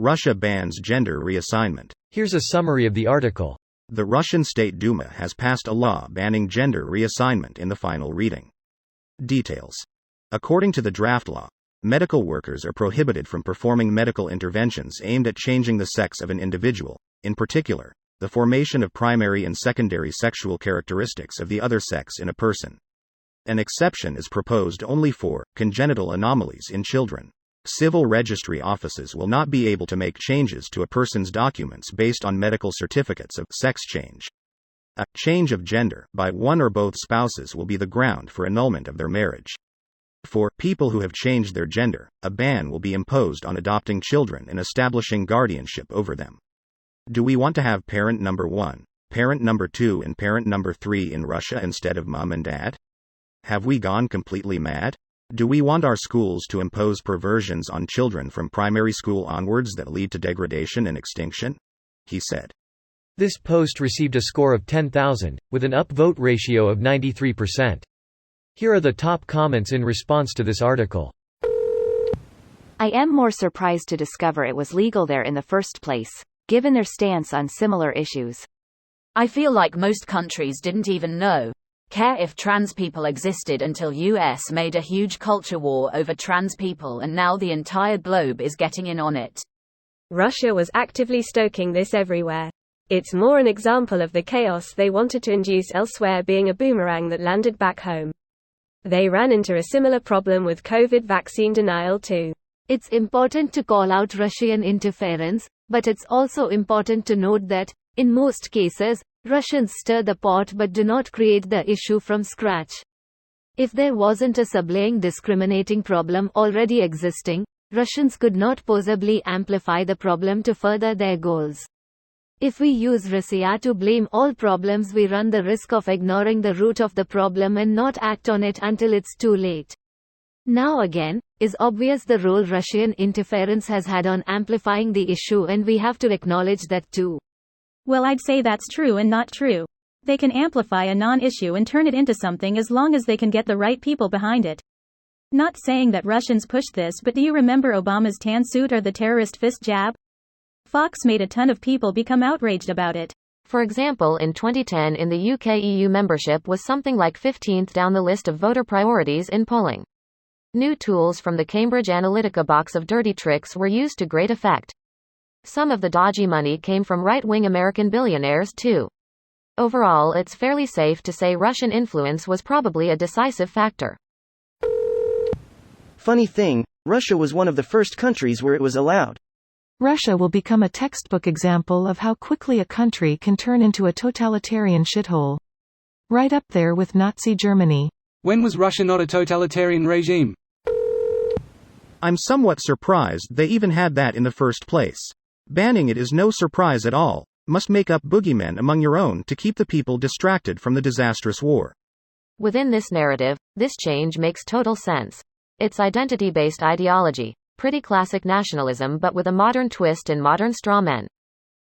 Russia bans gender reassignment. Here's a summary of the article. The Russian State Duma has passed a law banning gender reassignment in the final reading. Details. According to the draft law, medical workers are prohibited from performing medical interventions aimed at changing the sex of an individual, in particular, the formation of primary and secondary sexual characteristics of the other sex in a person. An exception is proposed only for congenital anomalies in children. Civil registry offices will not be able to make changes to a person's documents based on medical certificates of sex change. A change of gender by one or both spouses will be the ground for annulment of their marriage. For people who have changed their gender, a ban will be imposed on adopting children and establishing guardianship over them. Do we want to have parent number 1, parent number 2, and parent number 3 in Russia instead of mom and dad? Have we gone completely mad? Do we want our schools to impose perversions on children from primary school onwards that lead to degradation and extinction? He said. This post received a score of 10,000, with an upvote ratio of 93%. Here are the top comments in response to this article. I am more surprised to discover it was legal there in the first place, given their stance on similar issues. I feel like most countries didn't even care if trans people existed until US made a huge culture war over trans people, and now the entire globe is getting in on it. Russia was actively stoking this everywhere. It's more an example of the chaos they wanted to induce elsewhere being a boomerang that landed back home. They ran into a similar problem with COVID vaccine denial too. It's important to call out Russian interference, but it's also important to note that, in most cases, Russians stir the pot but do not create the issue from scratch. If there wasn't a sublaying discriminating problem already existing, Russians could not possibly amplify the problem to further their goals. If we use Russia to blame all problems, we run the risk of ignoring the root of the problem and not act on it until it's too late. Now again, is obvious the role Russian interference has had on amplifying the issue, and we have to acknowledge that too. Well, I'd say that's true and not true. They can amplify a non-issue and turn it into something as long as they can get the right people behind it. Not saying that Russians pushed this, but do you remember Obama's tan suit or the terrorist fist jab? Fox made a ton of people become outraged about it. For example, in 2010 in the UK, EU membership was something like 15th down the list of voter priorities in polling. New tools from the Cambridge Analytica box of dirty tricks were used to great effect. Some of the dodgy money came from right-wing American billionaires too. Overall, it's fairly safe to say Russian influence was probably a decisive factor. Funny thing, Russia was one of the first countries where it was allowed. Russia will become a textbook example of how quickly a country can turn into a totalitarian shithole. Right up there with Nazi Germany. When was Russia not a totalitarian regime? I'm somewhat surprised they even had that in the first place. Banning it is no surprise at all. Must make up boogeymen among your own to keep the people distracted from the disastrous war. Within this narrative, this change makes total sense. It's identity-based ideology, pretty classic nationalism but with a modern twist and modern strawmen.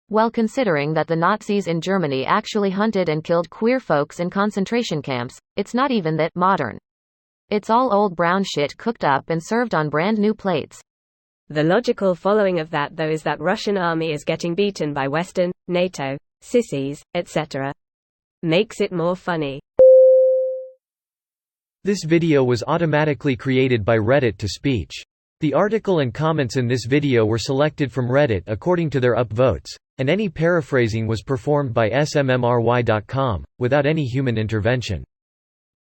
Well, considering that the Nazis in Germany actually hunted and killed queer folks in concentration camps, it's not even that modern. It's all old brown shit cooked up and served on brand new plates. The logical following of that though is that Russian army is getting beaten by Western, NATO, sissies, etc. Makes it more funny. This video was automatically created by Reddit to speech. The article and comments in this video were selected from Reddit according to their upvotes, and any paraphrasing was performed by smmry.com, without any human intervention.